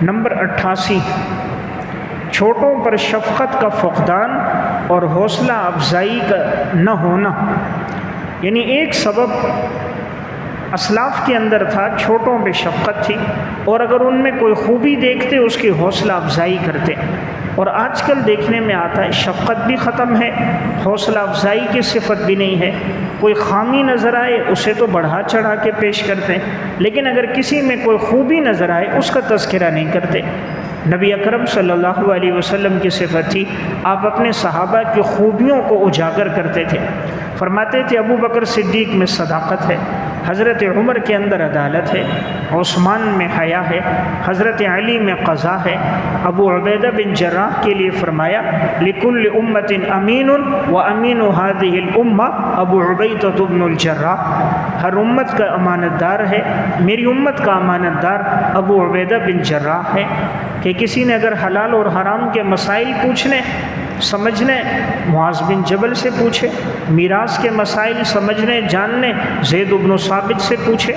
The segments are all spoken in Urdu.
نمبر 88، چھوٹوں پر شفقت کا فقدان اور حوصلہ افزائی کا نہ ہونا۔ یعنی ایک سبب اسلاف کے اندر تھا، چھوٹوں پہ شفقت تھی، اور اگر ان میں کوئی خوبی دیکھتے اس کی حوصلہ افزائی کرتے۔ اور آج کل دیکھنے میں آتا ہے شفقت بھی ختم ہے، حوصلہ افزائی کی صفت بھی نہیں ہے۔ کوئی خامی نظر آئے اسے تو بڑھا چڑھا کے پیش کرتے ہیں، لیکن اگر کسی میں کوئی خوبی نظر آئے اس کا تذکرہ نہیں کرتے۔ نبی اکرم صلی اللہ علیہ وسلم کی صفت تھی، آپ اپنے صحابہ کی خوبیوں کو اجاگر کرتے تھے۔ فرماتے تھے ابو بکر صدیق میں صداقت ہے، حضرت عمر کے اندر عدالت ہے، عثمان میں حیا ہے، حضرت علی میں قضا ہے۔ ابو عبیدہ بن جراح کے لیے فرمایا لکل امت امین و امین هذه الامہ ابو عبیدہ بن الجراح، ہر امت کا امانت دار ہے، میری امت کا امانت دار ابو عبیدہ بن جراح ہے۔ کہ کسی نے اگر حلال اور حرام کے مسائل پوچھنے سمجھنے معاذ بن جبل سے پوچھے، میراث کے مسائل سمجھنے جاننے زید بن ثابت سے پوچھے۔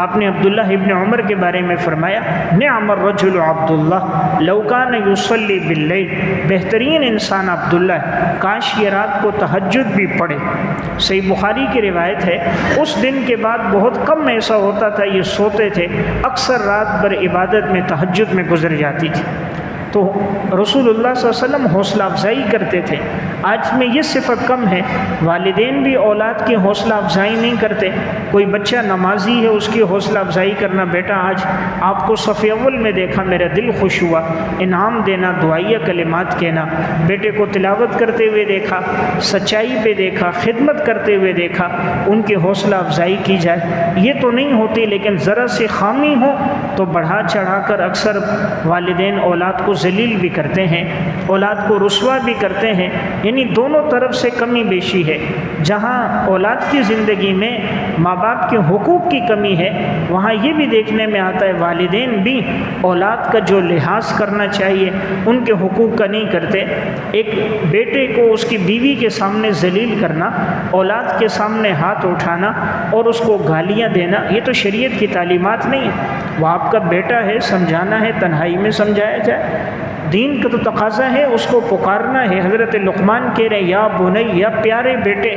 آپ نے عبداللہ ابن عمر کے بارے میں فرمایا نعم الرجل عبداللہ لو کان یصلی باللیل، بہترین انسان عبداللہ ہے، کاش یہ رات کو تہجد بھی پڑھے۔ صحیح بخاری کی روایت ہے، اس دن کے بعد بہت کم ایسا ہوتا تھا یہ سوتے تھے، اکثر رات بھر عبادت میں تہجد میں گزر جاتی تھی۔ تو رسول اللہ صلی اللہ علیہ وسلم حوصلہ افزائی کرتے تھے۔ آج میں یہ صفت کم ہے، والدین بھی اولاد کی حوصلہ افزائی نہیں کرتے۔ کوئی بچہ نمازی ہے اس کی حوصلہ افزائی کرنا، بیٹا آج آپ کو صف اول میں دیکھا میرا دل خوش ہوا، انعام دینا، دعائیہ کلمات کہنا۔ بیٹے کو تلاوت کرتے ہوئے دیکھا، سچائی پہ دیکھا، خدمت کرتے ہوئے دیکھا، ان کی حوصلہ افزائی کی جائے۔ یہ تو نہیں ہوتی، لیکن ذرا سی خامی ہو تو بڑھا چڑھا کر اکثر والدین اولاد کو ذلیل بھی کرتے ہیں، اولاد کو رسوا بھی کرتے ہیں۔ یعنی دونوں طرف سے کمی بیشی ہے۔ جہاں اولاد کی زندگی میں ماں باپ کے حقوق کی کمی ہے، وہاں یہ بھی دیکھنے میں آتا ہے والدین بھی اولاد کا جو لحاظ کرنا چاہیے ان کے حقوق کا نہیں کرتے۔ ایک بیٹے کو اس کی بیوی کے سامنے ذلیل کرنا، اولاد کے سامنے ہاتھ اٹھانا اور اس کو گالیاں دینا، یہ تو شریعت کی تعلیمات نہیں ہے۔ وہ آپ کا بیٹا ہے، سمجھانا ہے، تنہائی میں سمجھایا جائے۔ دین کا تو تقاضا ہے، اس کو پکارنا ہے۔ حضرت لقمان کہہ رہے یا بنی، یا پیارے بیٹے۔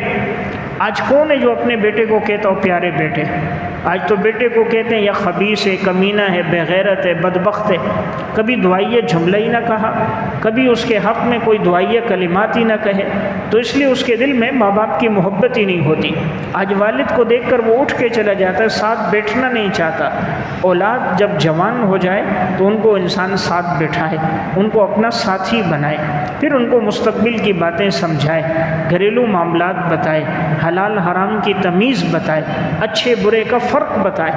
آج کون ہے جو اپنے بیٹے کو کہتا ہو پیارے بیٹے؟ آج تو بیٹے کو کہتے ہیں یا خبیث ہے، کمینہ ہے، بے غیرت ہے، بدبخت ہے۔ کبھی دعائیہ جملہ ہی نہ کہا، کبھی اس کے حق میں کوئی دعائیہ کلمات ہی نہ کہے، تو اس لیے اس کے دل میں ماں باپ کی محبت ہی نہیں ہوتی۔ آج والد کو دیکھ کر وہ اٹھ کے چلا جاتا ہے، ساتھ بیٹھنا نہیں چاہتا۔ اولاد جب جوان ہو جائے تو ان کو انسان ساتھ بیٹھائے، ان کو اپنا ساتھی بنائے، پھر ان کو مستقبل کی باتیں سمجھائے، گھریلو معاملات بتائے، حلال حرام کی تمیز بتائے، اچھے برے کا فرق بتائے۔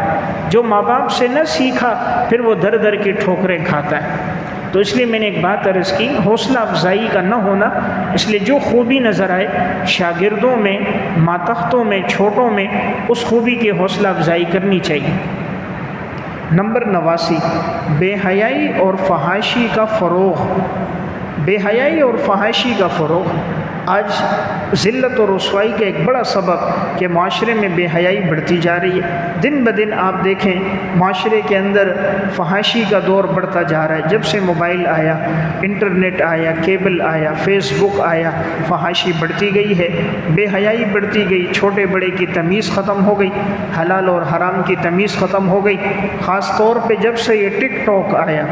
جو ماں باپ سے نہ سیکھا پھر وہ در در کی ٹھوکریں کھاتا ہے۔ تو اس لیے میں نے ایک بات عرض کی، حوصلہ افزائی کا نہ ہونا۔ اس لیے جو خوبی نظر آئے شاگردوں میں، ماتحتوں میں، چھوٹوں میں، اس خوبی کی حوصلہ افزائی کرنی چاہیے۔ نمبر 89، بے حیائی اور فحاشی کا فروغ۔ بے حیائی اور فحاشی کا فروغ آج ذلت اور رسوائی کا ایک بڑا سبب کہ معاشرے میں بے حیائی بڑھتی جا رہی ہے۔ دن بدن آپ دیکھیں معاشرے کے اندر فحاشی کا دور بڑھتا جا رہا ہے۔ جب سے موبائل آیا، انٹرنیٹ آیا، کیبل آیا، فیس بک آیا، فحاشی بڑھتی گئی ہے، بے حیائی بڑھتی گئی، چھوٹے بڑے کی تمیز ختم ہو گئی، حلال اور حرام کی تمیز ختم ہو گئی۔ خاص طور پہ جب سے یہ ٹک ٹاک آیا،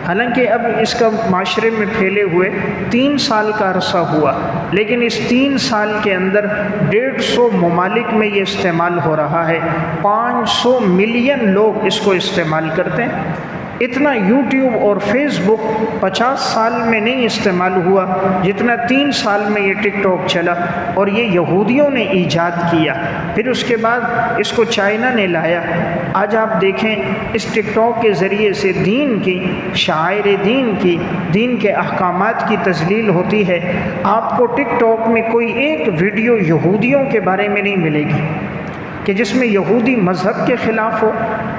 حالانکہ اب اس کا معاشرے میں پھیلے ہوئے 3 سال کا عرصہ ہوا، لیکن اس 3 سال کے اندر 150 ممالک میں یہ استعمال ہو رہا ہے۔ 500 ملین لوگ اس کو استعمال کرتے ہیں۔ اتنا یوٹیوب اور فیس بک 50 سال میں نہیں استعمال ہوا جتنا 3 سال میں یہ ٹک ٹاک چلا، اور یہ یہودیوں نے ایجاد کیا، پھر اس کے بعد اس کو چائنا نے لایا۔ آج آپ دیکھیں اس ٹک ٹاک کے ذریعے سے دین کی، شعائر دین کی، دین کے احکامات کی تذلیل ہوتی ہے۔ آپ کو ٹک ٹاک میں کوئی ایک ویڈیو یہودیوں کے بارے میں نہیں ملے گی کہ جس میں یہودی مذہب کے خلاف ہو،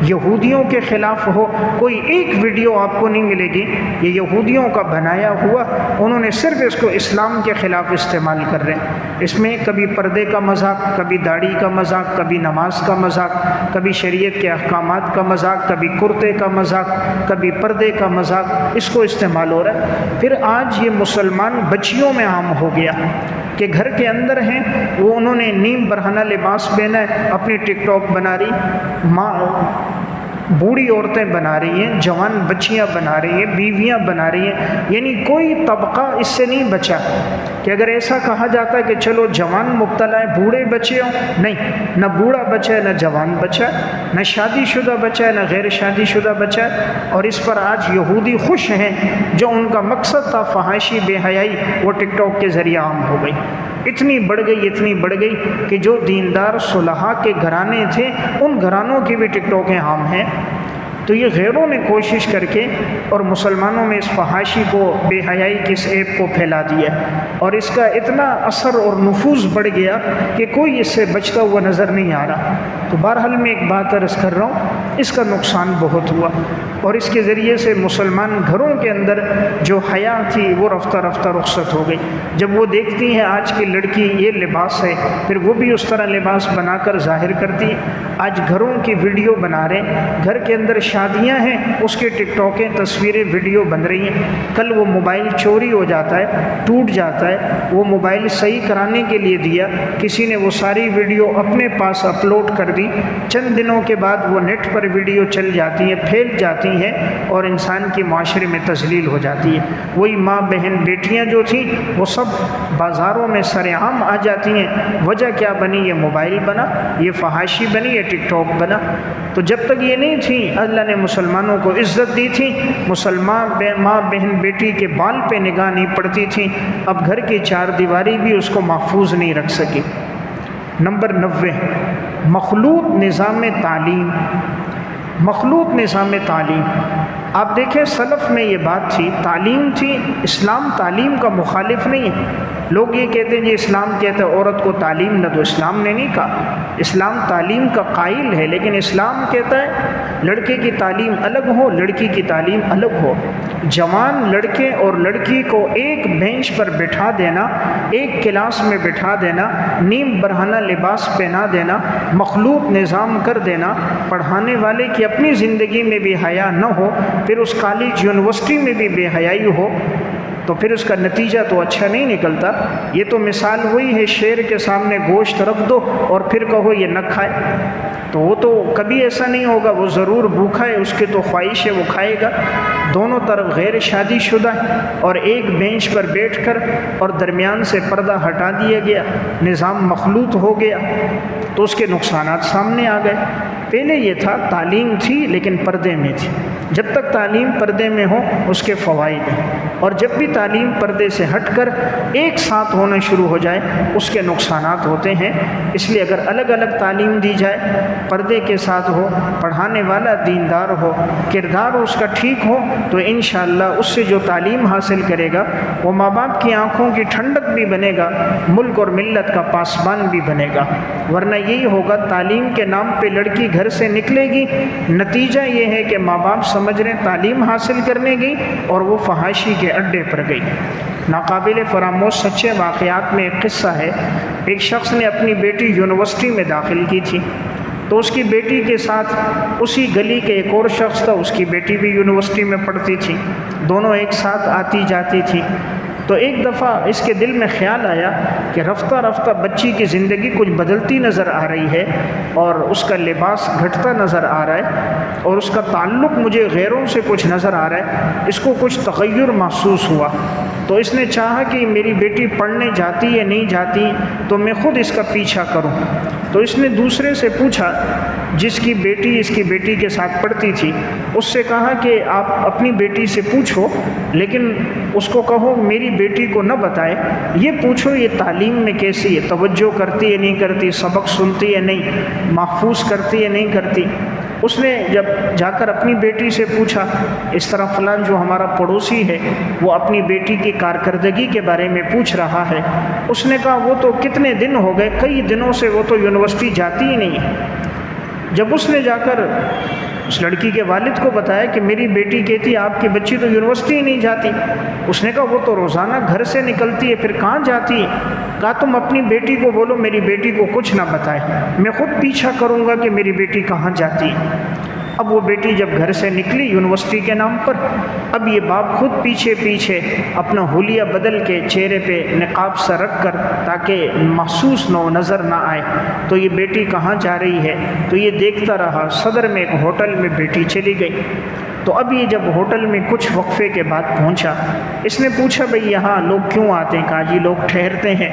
یہودیوں کے خلاف ہو، کوئی ایک ویڈیو آپ کو نہیں ملے گی یہ یہودیوں کا بنایا ہوا، انہوں نے صرف اس کو اسلام کے خلاف استعمال کر رہے ہیں۔ اس میں کبھی پردے کا مذاق، کبھی داڑھی کا مذاق، کبھی نماز کا مذاق، کبھی شریعت کے احکامات کا مذاق، کبھی کرتے کا مذاق، کبھی پردے کا مذاق، اس کو استعمال ہو رہا ہے۔ پھر آج یہ مسلمان بچیوں میں عام ہو گیا کہ گھر کے اندر ہیں وہ انہوں نے نیم برہنہ لباس پہنا ہے، اپنی ٹک ٹاک بنا رہی، بوڑھی عورتیں بنا رہی ہیں، جوان بچیاں بنا رہی ہیں، بیویاں بنا رہی ہیں، یعنی کوئی طبقہ اس سے نہیں بچا کہ اگر ایسا کہا جاتا ہے کہ چلو جوان مبتلا ہے، بوڑھے بچے ہوں، نہیں، نہ بوڑھا بچہ ہے، نہ جوان بچہ ہے، نہ شادی شدہ بچہ ہے، نہ غیر شادی شدہ بچہ ہے۔ اور اس پر آج یہودی خوش ہیں، جو ان کا مقصد تھا فحاشی بے حیائی، وہ ٹک ٹاک کے ذریعے عام ہو گئی، اتنی بڑھ گئی کہ جو دیندار صلحاء کے گھرانے تھے ان گھرانوں کی بھی ٹک ٹاکیں عام ہیں۔ تو یہ غیروں نے کوشش کر کے اور مسلمانوں میں اس فحاشی کو، بے حیائی کی اس ایپ کو پھیلا دیا، اور اس کا اتنا اثر اور نفوذ بڑھ گیا کہ کوئی اس سے بچتا ہوا نظر نہیں آ رہا۔ تو بہرحال میں ایک بات عرض کر رہا ہوں، اس کا نقصان بہت ہوا، اور اس کے ذریعے سے مسلمان گھروں کے اندر جو حیا تھی وہ رفتہ رفتہ رخصت ہو گئی۔ جب وہ دیکھتی ہیں آج کی لڑکی یہ لباس ہے، پھر وہ بھی اس طرح لباس بنا کر ظاہر کرتی ہے۔ آج گھروں کی ویڈیو بنا رہے ہیں، گھر کے اندر شادیاں ہیں، اس کے ٹک ٹاکیں، تصویریں، ویڈیو بن رہی ہیں۔ کل وہ موبائل چوری ہو جاتا ہے، ٹوٹ جاتا ہے، وہ موبائل صحیح کرانے کے لیے دیا، کسی نے وہ ساری ویڈیو اپنے پاس اپلوڈ کر دی، چند دنوں کے بعد وہ نیٹ پر ویڈیو چل جاتی ہے، پھیل جاتی ہیں، اور انسان کی معاشرے میں تذلیل ہو جاتی ہے۔ وہی ماں بہن بیٹیاں جو تھیں وہ سب بازاروں میں سر عام آ جاتی ہیں۔ وجہ کیا بنی؟ یہ موبائل بنا، یہ فحاشی بنی، یہ ٹک ٹاک بنا۔ تو جب تک یہ نہیں تھی اللہ نے مسلمانوں کو عزت دی تھی، مسلمان ماں بہن بیٹی کے بال پہ نگاہ نہیں پڑتی تھی، اب گھر کی چار دیواری بھی اس کو محفوظ نہیں رکھ سکی۔ نمبر 90، مخلوط نظام تعلیم۔ مخلوط نظام تعلیم، آپ دیکھیں سلف میں یہ بات تھی، تعلیم تھی، اسلام تعلیم کا مخالف نہیں ہے۔ لوگ یہ کہتے ہیں جی اسلام کہتا ہے عورت کو تعلیم نہ دو، اسلام نے نہیں کہا، اسلام تعلیم کا قائل ہے، لیکن اسلام کہتا ہے لڑکے کی تعلیم الگ ہو، لڑکی کی تعلیم الگ ہو۔ جوان لڑکے اور لڑکی کو ایک بینچ پر بٹھا دینا، ایک کلاس میں بٹھا دینا، نیم برہنہ لباس پہنا دینا، مخلوط نظام کر دینا، پڑھانے والے کی اپنی زندگی میں بھی حیا نہ ہو، پھر اس کالج یونیورسٹی میں بھی بے حیائی ہو، تو پھر اس کا نتیجہ تو اچھا نہیں نکلتا۔ یہ تو مثال وہی ہے، شیر کے سامنے گوشت رکھ دو اور پھر کہو یہ نہ کھائے، تو وہ تو کبھی ایسا نہیں ہوگا، وہ ضرور بھوکا ہے، اس کی تو خواہش ہے وہ کھائے گا۔ دونوں طرف غیر شادی شدہ اور ایک بینچ پر بیٹھ کر اور درمیان سے پردہ ہٹا دیا گیا، نظام مخلوط ہو گیا، تو اس کے نقصانات سامنے آ گئے۔ پہلے یہ تھا تعلیم تھی لیکن پردے میں تھی، جب تک تعلیم پردے میں ہو اس کے فوائد ہیں، اور جب بھی تعلیم پردے سے ہٹ کر ایک ساتھ ہونا شروع ہو جائے اس کے نقصانات ہوتے ہیں۔ اس لیے اگر الگ الگ تعلیم دی جائے، پردے کے ساتھ ہو، پڑھانے والا دیندار ہو، کردار اس کا ٹھیک ہو، تو انشاءاللہ اس سے جو تعلیم حاصل کرے گا وہ ماں باپ کی آنکھوں کی ٹھنڈک بھی بنے گا، ملک اور ملت کا پاسبان بھی بنے گا۔ ورنہ یہی ہوگا، تعلیم کے نام پہ لڑکی گھر سے نکلے گی، نتیجہ یہ ہے کہ ماں باپ سمجھ رہے ہیں تعلیم حاصل کرنے گئی اور وہ فحاشی کے اڈے پر گئی۔ ناقابل فراموش سچے واقعات میں ایک قصہ ہے، ایک شخص نے اپنی بیٹی یونیورسٹی میں داخل کی تھی، تو اس کی بیٹی کے ساتھ اسی گلی کے ایک اور شخص تھا، اس کی بیٹی بھی یونیورسٹی میں پڑھتی تھی، دونوں ایک ساتھ آتی جاتی تھی۔ تو ایک دفعہ اس کے دل میں خیال آیا کہ رفتہ رفتہ بچی کی زندگی کچھ بدلتی نظر آ رہی ہے، اور اس کا لباس گھٹتا نظر آ رہا ہے، اور اس کا تعلق مجھے غیروں سے کچھ نظر آ رہا ہے، اس کو کچھ تغیر محسوس ہوا۔ تو اس نے چاہا کہ میری بیٹی پڑھنے جاتی ہے نہیں جاتی تو میں خود اس کا پیچھا کروں۔ تو اس نے دوسرے سے پوچھا، جس کی بیٹی اس کی بیٹی کے ساتھ پڑھتی تھی، اس سے کہا کہ آپ اپنی بیٹی سے پوچھو، لیکن اس کو کہو میری بیٹی کو نہ بتائے، یہ پوچھو یہ تعلیم میں کیسی ہے، توجہ کرتی ہے نہیں کرتی، سبق سنتی ہے نہیں، محفوظ کرتی ہے نہیں کرتی۔ اس نے جب جا کر اپنی بیٹی سے پوچھا، اس طرح فلان جو ہمارا پڑوسی ہے وہ اپنی بیٹی کی کارکردگی کے بارے میں پوچھ رہا ہے، اس نے کہا وہ تو کتنے دن ہو گئے، کئی دنوں سے وہ تو یونیورسٹی جاتی ہی نہیں ہے۔ جب اس نے جا کر اس لڑکی کے والد کو بتایا کہ میری بیٹی کہتی ہے آپ کی بچی تو یونیورسٹی ہی نہیں جاتی۔ اس نے کہا وہ تو روزانہ گھر سے نکلتی ہے، پھر کہاں جاتی ہے؟ کہا تم اپنی بیٹی کو بولو میری بیٹی کو کچھ نہ بتائے، میں خود پیچھا کروں گا کہ میری بیٹی کہاں جاتی ہے۔ اب وہ بیٹی جب گھر سے نکلی یونیورسٹی کے نام پر، اب یہ باپ خود پیچھے پیچھے اپنا حلیہ بدل کے چہرے پہ نقاب سا رکھ کر تاکہ محسوس نہ ہو، نظر نہ آئے، تو یہ بیٹی کہاں جا رہی ہے تو یہ دیکھتا رہا۔ صدر میں ایک ہوٹل میں بیٹی چلی گئی۔ تو اب یہ جب ہوٹل میں کچھ وقفے کے بعد پہنچا، اس نے پوچھا بھئی یہاں لوگ کیوں آتے ہیں؟ کہا جی لوگ ٹھہرتے ہیں۔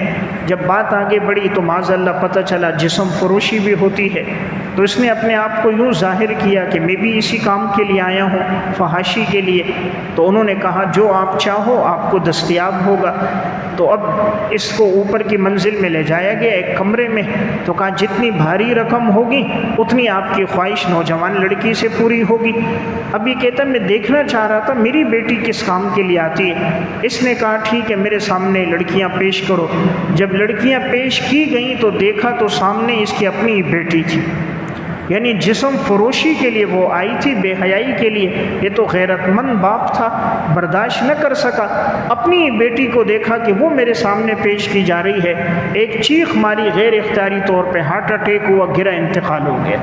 جب بات آگے بڑھی تو معاذ اللہ پتہ چلا جسم فروشی بھی ہوتی ہے، تو اس نے اپنے آپ کو یوں ظاہر کیا کہ میں بھی اسی کام کے لیے آیا ہوں، فحاشی کے لیے۔ تو انہوں نے کہا جو آپ چاہو آپ کو دستیاب ہوگا۔ تو اب اس کو اوپر کی منزل میں لے جایا گیا ایک کمرے میں، تو کہا جتنی بھاری رقم ہوگی اتنی آپ کی خواہش نوجوان لڑکی سے پوری ہوگی۔ اب یہ کہتا میں دیکھنا چاہ رہا تھا میری بیٹی کس کام کے لیے آتی ہے۔ اس نے کہا ٹھیک ہے میرے سامنے لڑکیاں پیش کرو۔ جب لڑکیاں پیش کی گئیں تو دیکھا تو سامنے اس کی اپنی ہی بیٹی تھی، یعنی جسم فروشی کے لیے وہ آئی تھی، بے حیائی کے لیے۔ یہ تو غیرت مند باپ تھا، برداشت نہ کر سکا، اپنی بیٹی کو دیکھا کہ وہ میرے سامنے پیش کی جا رہی ہے، ایک چیخ ماری، غیر اختیاری طور پہ ہارٹ اٹیک ہوا، گرا، انتقال ہو گیا۔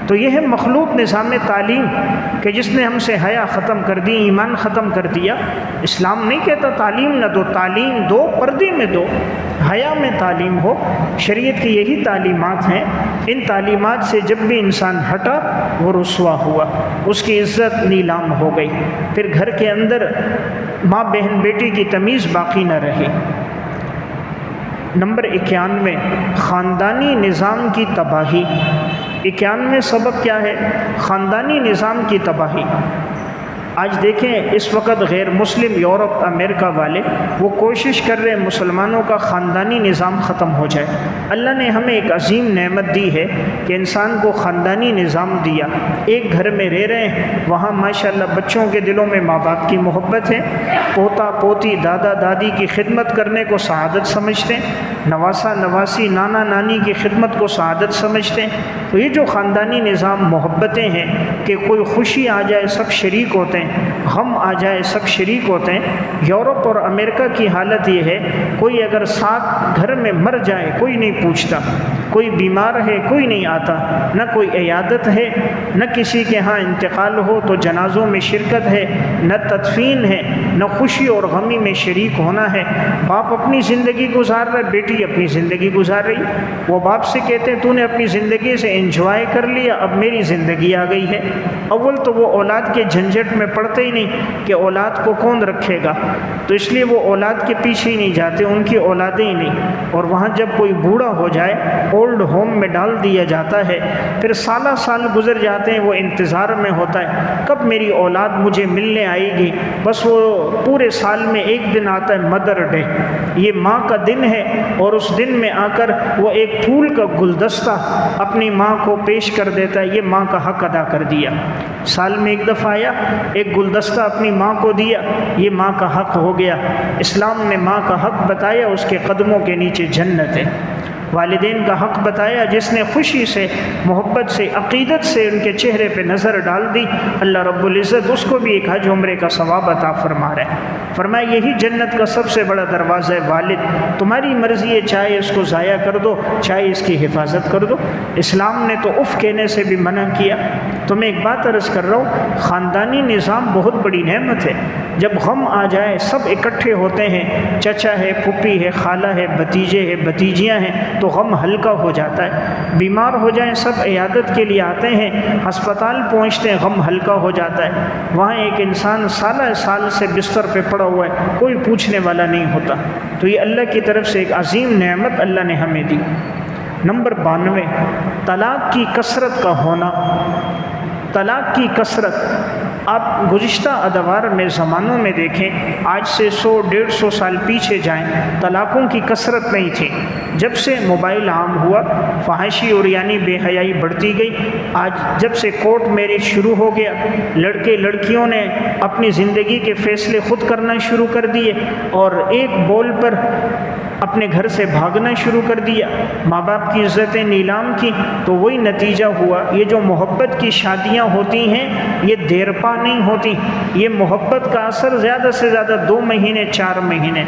تو یہ ہے مخلوق نظام تعلیم کہ جس نے ہم سے حیا ختم کر دی، ایمان ختم کر دیا۔ اسلام نہیں کہتا تعلیم نہ دو، تعلیم دو، پردے میں دو، حیا میں تعلیم ہو۔ شریعت کی یہی تعلیمات ہیں۔ ان تعلیمات سے جب بھی انسان ہٹا وہ رسوا ہوا، اس کی عزت نیلام ہو گئی، پھر گھر کے اندر ماں بہن بیٹی کی تمیز باقی نہ رہی۔ نمبر 91، خاندانی نظام کی تباہی۔ 91 سبب کیا ہے؟ خاندانی نظام کی تباہی۔ آج دیکھیں اس وقت غیر مسلم یورپ امریکہ والے وہ کوشش کر رہے ہیں مسلمانوں کا خاندانی نظام ختم ہو جائے۔ اللہ نے ہمیں ایک عظیم نعمت دی ہے کہ انسان کو خاندانی نظام دیا۔ ایک گھر میں رہ رہے ہیں، وہاں ماشاءاللہ بچوں کے دلوں میں ماں باپ کی محبت ہے، پوتا پوتی دادا دادی کی خدمت کرنے کو سعادت سمجھتے ہیں، نواسا نواسی نانا نانی کی خدمت کو سعادت سمجھتے ہیں۔ تو یہ جو خاندانی نظام محبتیں ہیں کہ کوئی خوشی آ جائے سب شریک ہوتے ہیں، غم آ جائے سب شریک ہوتے ہیں۔ یورپ اور امریکہ کی حالت یہ ہے، کوئی اگر ساتھ گھر میں مر جائے کوئی نہیں پوچھتا، کوئی بیمار ہے کوئی نہیں آتا، نہ کوئی عیادت ہے، نہ کسی کے ہاں انتقال ہو تو جنازوں میں شرکت ہے، نہ تدفین ہے، نہ خوشی اور غمی میں شریک ہونا ہے۔ باپ اپنی زندگی گزار رہا ہے، بیٹی اپنی زندگی گزار رہی۔ وہ باپ سے کہتے ہیں تو نے اپنی زندگی سے انجوائے کر لیا، اب میری زندگی آ گئی ہے۔ اول تو وہ اولاد کے جھنجھٹ میں پڑتے ہی نہیں کہ اولاد کو کون رکھے گا، تو اس لیے وہ اولاد کے پیچھے ہی نہیں جاتے، ان کی اولادیں ہی نہیں۔ اور وہاں جب کوئی بوڑھا ہو جائے اولڈ ہوم میں ڈال دیا جاتا ہے، پھر سالہ سال گزر جاتے ہیں، وہ انتظار میں ہوتا ہے کب میری اولاد مجھے ملنے آئے گی۔ بس وہ پورے سال میں ایک دن آتا ہے مدر ڈے، یہ ماں کا دن ہے، اور اس دن میں آ کر وہ ایک پھول کا گلدستہ اپنی ماں کو پیش کر دیتا ہے، یہ ماں کا حق ادا کر دیا۔ سال میں ایک دفعہ آیا، ایک گلدستہ اپنی ماں کو دیا، یہ ماں کا حق ہو گیا۔ اسلام نے ماں کا حق بتایا، اس کے قدموں کے نیچے جنت ہے۔ والدین کا حق بتایا، جس نے خوشی سے محبت سے عقیدت سے ان کے چہرے پہ نظر ڈال دی، اللہ رب العزت اس کو بھی ایک حج عمرے کا ثواب عطا فرما رہا ہے۔ فرمایا یہی جنت کا سب سے بڑا دروازہ ہے، والد تمہاری مرضی ہے، چاہے اس کو ضائع کر دو چاہے اس کی حفاظت کر دو۔ اسلام نے تو اف کہنے سے بھی منع کیا۔ تو میں ایک بات عرض کر رہا ہوں، خاندانی نظام بہت بڑی نعمت ہے۔ جب غم آ جائے سب اکٹھے ہوتے ہیں، چچا ہے، پھپھی ہے، خالہ ہے، بھتیجے ہے، بھتیجیاں ہیں، تو غم ہلکا ہو جاتا ہے۔ بیمار ہو جائیں سب عیادت کے لیے آتے ہیں، ہسپتال پہنچتے ہیں، غم ہلکا ہو جاتا ہے۔ وہاں ایک انسان سالہ سال سے بستر پہ پڑا ہوا ہے، کوئی پوچھنے والا نہیں ہوتا۔ تو یہ اللہ کی طرف سے ایک عظیم نعمت اللہ نے ہمیں دی۔ نمبر 92، طلاق کی کثرت کا ہونا۔ طلاق کی کثرت، آپ گزشتہ ادوار میں زمانوں میں دیکھیں، آج سے 100-150 سال پیچھے جائیں، طلاقوں کی کثرت نہیں تھی۔ جب سے موبائل عام ہوا، فحاشی اور یعنی بے حیائی بڑھتی گئی۔ آج جب سے کورٹ میرج شروع ہو گیا، لڑکے لڑکیوں نے اپنی زندگی کے فیصلے خود کرنا شروع کر دیے، اور ایک بول پر اپنے گھر سے بھاگنا شروع کر دیا، ماں باپ کی عزتیں نیلام کی، تو وہی نتیجہ ہوا۔ یہ جو محبت کی شادیاں ہوتی ہیں یہ دیر پا نہیں ہوتی، یہ محبت کا اثر زیادہ سے زیادہ 2 مہینے 4 مہینے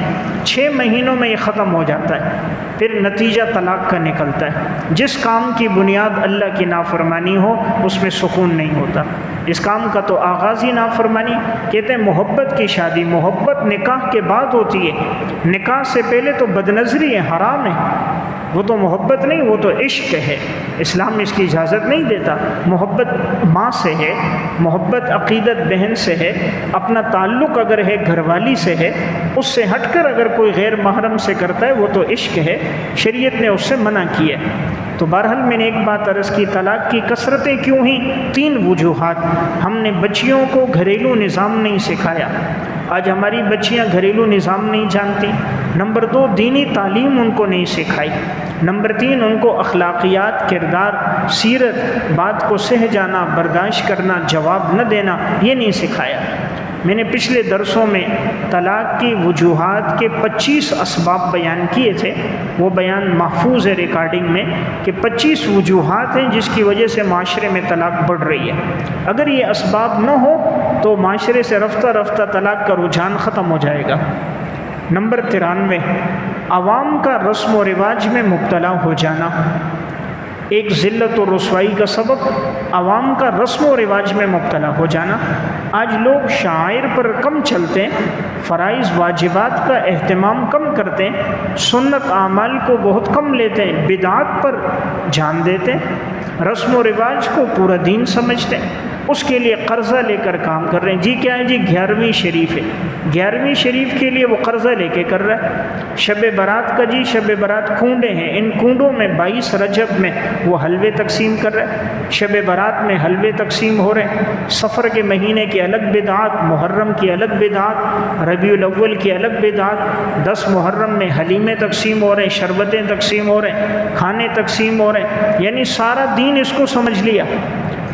6 مہینوں میں یہ ختم ہو جاتا ہے، پھر نتیجہ طلاق کا نکلتا ہے۔ جس کام کی بنیاد اللہ کی نافرمانی ہو اس میں سکون نہیں ہوتا۔ اس کام کا تو آغاز ہی نافرمانی، کہتے ہیں محبت کی شادی، محبت نکاح کے بعد ہوتی ہے، نکاح سے پہلے تو بدنظری ہے، حرام ہے، وہ تو محبت نہیں، وہ تو عشق ہے، اسلام اس کی اجازت نہیں دیتا۔ محبت ماں سے ہے، محبت عقیدت بہن سے ہے، اپنا تعلق اگر ہے گھر والی سے ہے، اس سے ہٹ کر اگر کوئی غیر محرم سے کرتا ہے وہ تو عشق ہے، شریعت نے اس سے منع کیا۔ تو بہرحال میں نے ایک بات عرض کی، طلاق کی کثرتیں کیوں ہیں؟ 3 وجوہات۔ ہم نے بچیوں کو گھریلو نظام نہیں سکھایا، آج ہماری بچیاں گھریلو نظام نہیں جانتی۔ نمبر 2، دینی تعلیم ان کو نہیں سکھائی۔ نمبر 3، ان کو اخلاقیات، کردار، سیرت، بات کو سہ جانا، برداشت کرنا، جواب نہ دینا، یہ نہیں سکھایا۔ میں نے پچھلے درسوں میں طلاق کی وجوہات کے 25 اسباب بیان کیے تھے، وہ بیان محفوظ ہے ریکارڈنگ میں، کہ 25 وجوہات ہیں جس کی وجہ سے معاشرے میں طلاق بڑھ رہی ہے۔ اگر یہ اسباب نہ ہو تو معاشرے سے رفتہ رفتہ طلاق کا رجحان ختم ہو جائے گا۔ نمبر 93، عوام کا رسم و رواج میں مبتلا ہو جانا، ایک ذلت و رسوائی کا سبب عوام کا رسم و رواج میں مبتلا ہو جانا۔ آج لوگ شعائر پر کم چلتے ہیں، فرائض واجبات کا اہتمام کم کرتے ہیں، سنت اعمال کو بہت کم لیتے ہیں، بدعات پر جان دیتے ہیں، رسم و رواج کو پورا دین سمجھتے ہیں، اس کے لیے قرضہ لے کر کام کر رہے ہیں۔ جی کیا ہے؟ جی 11ویں شریف ہے، 11ویں شریف کے لیے وہ قرضہ لے کے کر رہا ہے۔ شب برات کا جی شب برات کنڈے ہیں، ان کنڈوں میں 22 رجب میں وہ حلوے تقسیم کر رہے ہیں، شب برات میں حلوے تقسیم ہو رہے ہیں۔ سفر کے مہینے کی الگ بدعات، محرم کی الگ بدعات، ربیع الاول کی الگ بدعات، 10 محرم میں حلیمے تقسیم ہو رہے ہیں، شربتیں تقسیم ہو رہے ہیں، کھانے تقسیم ہو رہے ہیں، یعنی سارا دین اس کو سمجھ لیا۔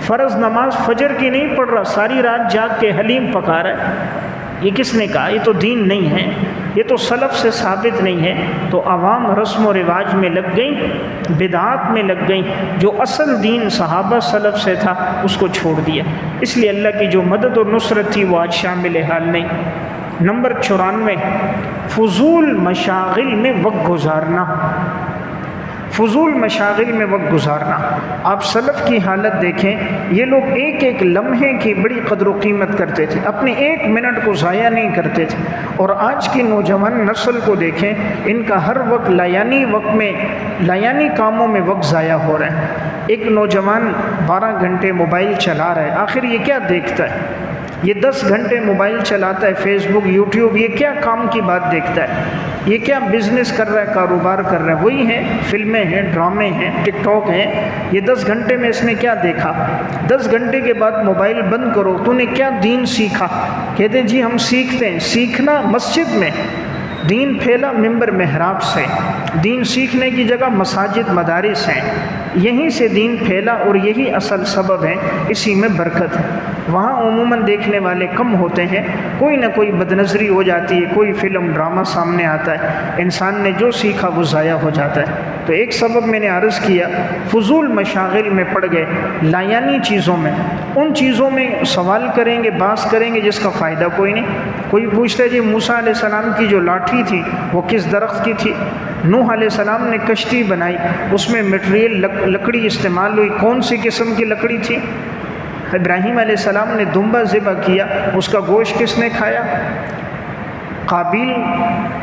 فرض نماز فجر کی نہیں پڑھ رہا، ساری رات جاگ کے حلیم پکا رہا ہے۔ یہ کس نے کہا؟ یہ تو دین نہیں ہے، یہ تو سلف سے ثابت نہیں ہے۔ تو عوام رسم و رواج میں لگ گئیں، بدعات میں لگ گئیں، جو اصل دین صحابہ سلف سے تھا اس کو چھوڑ دیا۔ اس لیے اللہ کی جو مدد اور نصرت تھی وہ آج شامل حال نہیں۔ نمبر 94، فضول مشاغل میں وقت گزارنا، فضول مشاغل میں وقت گزارنا۔ آپ سلف کی حالت دیکھیں، یہ لوگ ایک ایک لمحے کی بڑی قدر و قیمت کرتے تھے، اپنے 1 منٹ کو ضائع نہیں کرتے تھے۔ اور آج کی نوجوان نسل کو دیکھیں، ان کا ہر وقت لایانی کاموں میں وقت ضائع ہو رہا ہے۔ ایک نوجوان 12 گھنٹے موبائل چلا رہا ہے، آخر یہ کیا دیکھتا ہے؟ یہ 10 گھنٹے موبائل چلاتا ہے، فیس بک، یوٹیوب، یہ کیا کام کی بات دیکھتا ہے؟ یہ کیا بزنس کر رہا ہے، کاروبار کر رہا ہے؟ وہی ہیں، فلمیں ہیں، ڈرامے ہیں، ٹک ٹاک ہیں۔ یہ 10 گھنٹے میں اس نے کیا دیکھا؟ 10 گھنٹے کے بعد موبائل بند کرو، تو نے کیا دین سیکھا؟ کہتے ہیں جی ہم سیکھتے ہیں۔ سیکھنا مسجد میں، دین پھیلا ممبر محراب سے، دین سیکھنے کی جگہ مساجد مدارس ہیں، یہیں سے دین پھیلا، اور یہی اصل سبب ہے، اسی میں برکت ہے۔ وہاں عموماً دیکھنے والے کم ہوتے ہیں، کوئی نہ کوئی بدنظری ہو جاتی ہے، کوئی فلم ڈرامہ سامنے آتا ہے، انسان نے جو سیکھا وہ ضائع ہو جاتا ہے۔ تو ایک سبب میں نے عرض کیا، فضول مشاغل میں پڑ گئے، لایانی چیزوں میں، ان چیزوں میں سوال کریں گے، بحث کریں گے جس کا فائدہ کوئی نہیں۔ کوئی پوچھتا ہے جی موسیٰ علیہ السلام کی جو لاٹھی تھی وہ کس درخت کی تھی؟ نوح علیہ السلام نے کشتی بنائی، اس میں مٹیریل لکڑی استعمال ہوئی، کون سی قسم کی لکڑی تھی؟ ابراہیم علیہ السلام نے دمبا ذبح کیا، اس کا گوشت کس نے کھایا؟ قابیل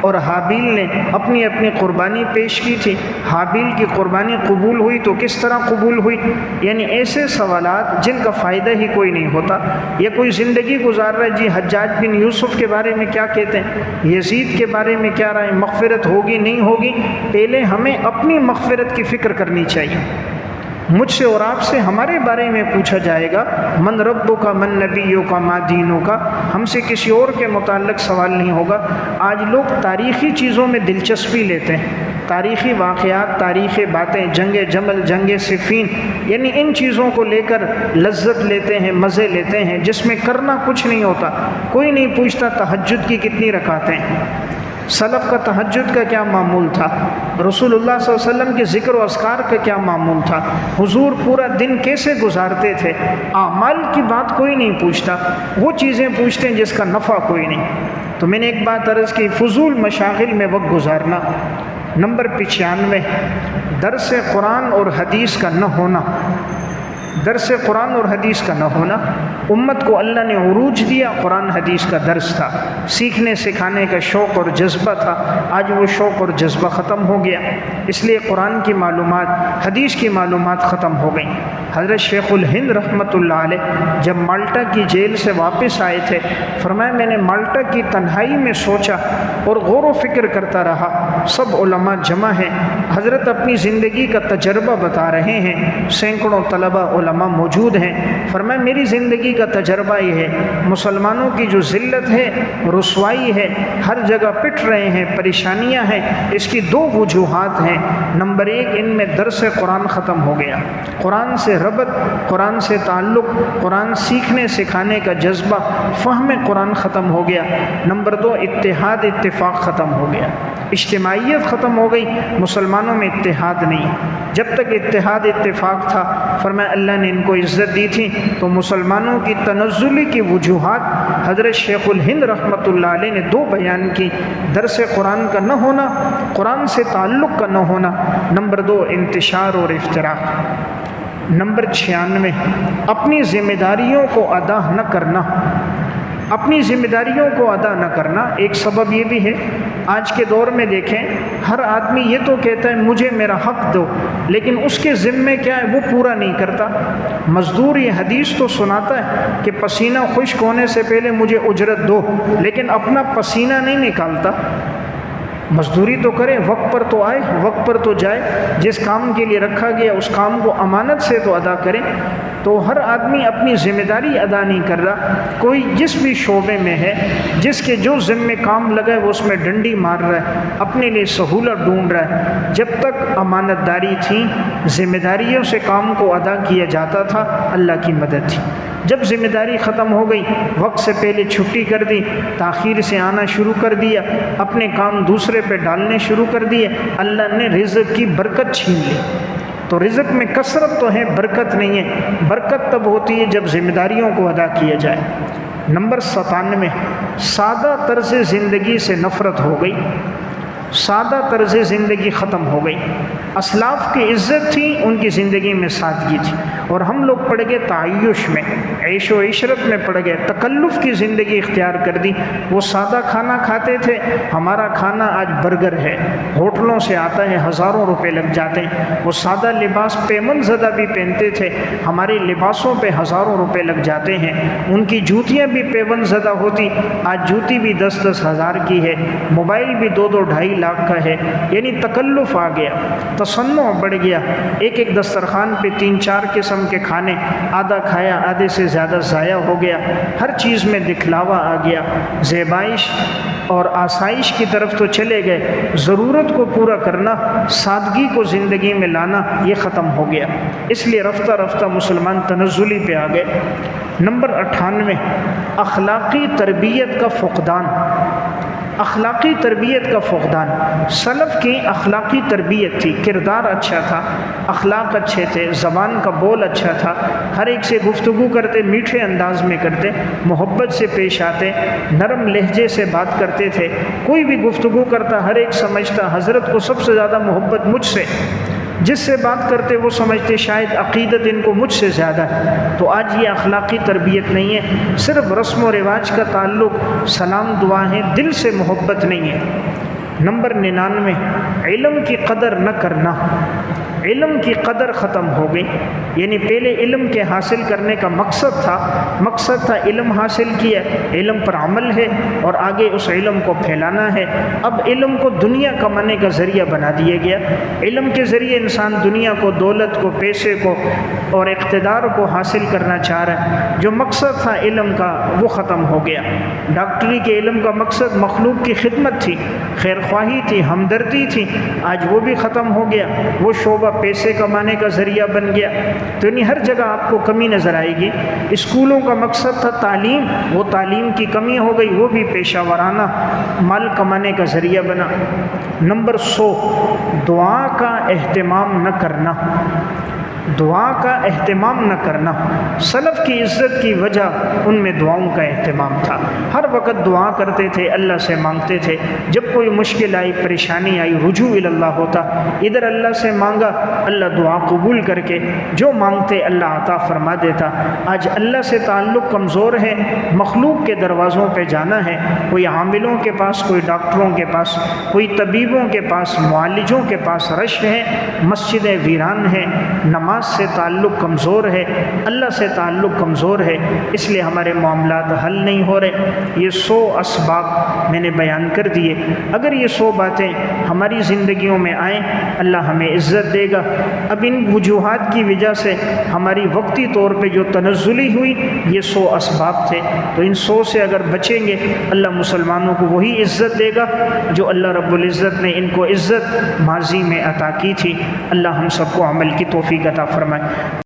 اور حابیل نے اپنی اپنی قربانی پیش کی تھی، حابیل کی قربانی قبول ہوئی تو کس طرح قبول ہوئی؟ یعنی ایسے سوالات جن کا فائدہ ہی کوئی نہیں ہوتا۔ یا کوئی زندگی گزار رہا ہے، جی حجاج بن یوسف کے بارے میں کیا کہتے ہیں، یزید کے بارے میں کیا رائے، مغفرت ہوگی نہیں ہوگی؟ پہلے ہمیں اپنی مغفرت کی فکر کرنی چاہیے۔ مجھ سے اور آپ سے ہمارے بارے میں پوچھا جائے گا، من ربک من نبیک ما دینک، ہم سے کسی اور کے متعلق سوال نہیں ہوگا۔ آج لوگ تاریخی چیزوں میں دلچسپی لیتے ہیں، تاریخی واقعات، تاریخی باتیں، جنگ جمل، جنگ صفین، یعنی ان چیزوں کو لے کر لذت لیتے ہیں، مزے لیتے ہیں، جس میں کرنا کچھ نہیں ہوتا۔ کوئی نہیں پوچھتا تہجد کی کتنی رکعتیں ہیں، سلف کا تہجد کا کیا معمول تھا، رسول اللہ صلی اللہ علیہ وسلم کے ذکر و اذکار کا کیا معمول تھا، حضور پورا دن کیسے گزارتے تھے۔ اعمال کی بات کوئی نہیں پوچھتا، وہ چیزیں پوچھتے ہیں جس کا نفع کوئی نہیں۔ تو میں نے ایک بات عرض کی، فضول مشاغل میں وقت گزارنا۔ نمبر 95، درس قرآن اور حدیث کا نہ ہونا۔ درس قرآن اور حدیث کا نہ ہونا، امت کو اللہ نے عروج دیا، قرآن حدیث کا درس تھا، سیکھنے سکھانے کا شوق اور جذبہ تھا، آج وہ شوق اور جذبہ ختم ہو گیا، اس لیے قرآن کی معلومات، حدیث کی معلومات ختم ہو گئیں۔ حضرت شیخ الہند رحمۃ اللہ علیہ جب مالٹا کی جیل سے واپس آئے تھے، فرمایا میں نے مالٹا کی تنہائی میں سوچا اور غور و فکر کرتا رہا، سب علماء جمع ہیں، حضرت اپنی زندگی کا تجربہ بتا رہے ہیں، سینکڑوں طلبہ علماء موجود ہیں۔ فرمایا میری زندگی کا تجربہ یہ ہے، مسلمانوں کی جو ذلت ہے، رسوائی ہے، ہر جگہ پٹ رہے ہیں، پریشانیاں ہیں، اس کی دو وجوہات ہیں۔ نمبر 1، ان میں درس قرآن ختم ہو گیا، قرآن سے ربط، قرآن سے تعلق، قرآن سیکھنے سکھانے کا جذبہ، فہم قرآن ختم ہو گیا۔ نمبر 2، اتحاد اتفاق ختم ہو گیا، اجتماعیت ختم ہو گئی، مسلمانوں میں اتحاد نہیں۔ جب تک اتحاد اتفاق تھا، فرمایا اللہ نے ان کو عزت دی تھی، تو مسلمانوں کی تنزلی کی وجوہات حضرت شیخ الہند رحمۃ اللہ علیہ نے 2 بیان کی، درس قرآن کا نہ ہونا، قرآن سے تعلق کا نہ ہونا، نمبر 2 انتشار اور افتراق۔ نمبر 96، اپنی ذمہ داریوں کو ادا نہ کرنا۔ اپنی ذمہ داریوں کو ادا نہ کرنا ایک سبب یہ بھی ہے، آج کے دور میں دیکھیں ہر آدمی یہ تو کہتا ہے مجھے میرا حق دو، لیکن اس کے ذمے کیا ہے وہ پورا نہیں کرتا۔ مزدور یہ حدیث تو سناتا ہے کہ پسینہ خشک ہونے سے پہلے مجھے اجرت دو، لیکن اپنا پسینہ نہیں نکالتا۔ مزدوری تو کرے، وقت پر تو آئے، وقت پر تو جائے، جس کام کے لیے رکھا گیا اس کام کو امانت سے تو ادا کرے۔ تو ہر آدمی اپنی ذمہ داری ادا نہیں کر رہا، کوئی جس بھی شعبے میں ہے، جس کے جو ذمے کام لگا ہے وہ اس میں ڈنڈی مار رہا ہے، اپنے لیے سہولت ڈھونڈ رہا ہے۔ جب تک امانت داری تھی، ذمہ داریوں سے کام کو ادا کیا جاتا تھا، اللہ کی مدد تھی۔ جب ذمہ داری ختم ہو گئی، وقت سے پہلے چھٹی کر دی، تاخیر سے آنا شروع کر دیا، اپنے کام دوسرے پہ ڈالنے شروع کر دیے، اللہ نے رزق کی برکت چھین لی۔ تو رزق میں کثرت تو ہے، برکت نہیں ہے۔ برکت تب ہوتی ہے جب ذمہ داریوں کو ادا کیا جائے۔ نمبر 97، سادہ طرز زندگی سے نفرت ہو گئی، سادہ طرز زندگی ختم ہو گئی۔ اسلاف کی عزت تھی، ان کی زندگی میں سادگی تھی، اور ہم لوگ پڑ گئے تعیش میں، عیش و عشرت میں پڑ گئے، تکلف کی زندگی اختیار کر دی۔ وہ سادہ کھانا کھاتے تھے، ہمارا کھانا آج برگر ہے، ہوٹلوں سے آتا ہے، ہزاروں روپے لگ جاتے ہیں۔ وہ سادہ لباس پیمن زدہ بھی پہنتے تھے، ہمارے لباسوں پہ ہزاروں روپے لگ جاتے ہیں۔ ان کی جوتیاں بھی پیمن زدہ ہوتی، آج جوتی بھی 10-10 ہزار کی ہے، موبائل بھی 2-2-2.5 لاکھ کا ہے۔ یعنی تکلف آ گیا، تصنع بڑھ گیا، ایک ایک دسترخوان پہ 3-4 قسم کے کھانے، آدھا کھایا آدھے سے زیادہ ضائع ہو گیا، ہر چیز میں دکھلاوا آ گیا، زیبائش اور آسائش کی طرف تو چلے گئے، ضرورت کو پورا کرنا، سادگی کو زندگی میں لانا یہ ختم ہو گیا۔ اس لیے رفتہ رفتہ مسلمان تنزلی پہ آ گئے۔ نمبر 98، اخلاقی تربیت کا فقدان۔ اخلاقی تربیت کا فقدان۔ سلف کی اخلاقی تربیت تھی، کردار اچھا تھا، اخلاق اچھے تھے، زبان کا بول اچھا تھا، ہر ایک سے گفتگو کرتے، میٹھے انداز میں کرتے، محبت سے پیش آتے، نرم لہجے سے بات کرتے تھے۔ کوئی بھی گفتگو کرتا ہر ایک سمجھتا حضرت کو سب سے زیادہ محبت مجھ سے، جس سے بات کرتے وہ سمجھتے شاید عقیدت ان کو مجھ سے زیادہ ہے۔ تو آج یہ اخلاقی تربیت نہیں ہے، صرف رسم و رواج کا تعلق، سلام دعائیں، دل سے محبت نہیں ہے۔ نمبر 99، علم کی قدر نہ کرنا۔ علم کی قدر ختم ہو گئی، یعنی پہلے علم کے حاصل کرنے کا مقصد تھا علم حاصل کیا، علم پر عمل ہے اور آگے اس علم کو پھیلانا ہے۔ اب علم کو دنیا کمانے کا ذریعہ بنا دیا گیا، علم کے ذریعے انسان دنیا کو، دولت کو، پیسے کو اور اقتدار کو حاصل کرنا چاہ رہا ہے۔ جو مقصد تھا علم کا وہ ختم ہو گیا۔ ڈاکٹری کے علم کا مقصد مخلوق کی خدمت تھی، خیر خواہی تھی، ہمدردی تھی، آج وہ بھی ختم ہو گیا، وہ شعبہ پیسے کمانے کا ذریعہ بن گیا۔ تو یعنی ہر جگہ آپ کو کمی نظر آئے گی۔ اسکولوں کا مقصد تھا تعلیم، وہ تعلیم کی کمی ہو گئی، وہ بھی پیشہ ورانہ مال کمانے کا ذریعہ بنا۔ نمبر 100، دعا کا اہتمام نہ کرنا، دعا کا اہتمام نہ کرنا۔ سلف کی عزت کی وجہ ان میں دعاؤں کا اہتمام تھا، ہر وقت دعا کرتے تھے، اللہ سے مانگتے تھے، جب کوئی مشکل آئی، پریشانی آئی، رجوع اللہ ہوتا، ادھر اللہ سے مانگا، اللہ دعا قبول کر کے جو مانگتے اللہ عطا فرما دیتا۔ آج اللہ سے تعلق کمزور ہے، مخلوق کے دروازوں پہ جانا ہے، کوئی عاملوں کے پاس، کوئی ڈاکٹروں کے پاس، کوئی طبیبوں کے پاس، معالجوں کے پاس رش ہے، مسجدیں ویران ہیں، نماز سے تعلق کمزور ہے، اللہ سے تعلق کمزور ہے، اس لیے ہمارے معاملات حل نہیں ہو رہے۔ یہ 100 اسباب میں نے بیان کر دیے، اگر یہ 100 باتیں ہماری زندگیوں میں آئیں، اللہ ہمیں عزت دے گا۔ اب ان وجوہات کی وجہ سے ہماری وقتی طور پہ جو تنزلی ہوئی، یہ 100 اسباب تھے، تو ان 100 سے اگر بچیں گے، اللہ مسلمانوں کو وہی عزت دے گا جو اللہ رب العزت نے ان کو عزت ماضی میں عطا کی تھی۔ اللہ ہم سب کو عمل کی توفیق عطا فرمائے۔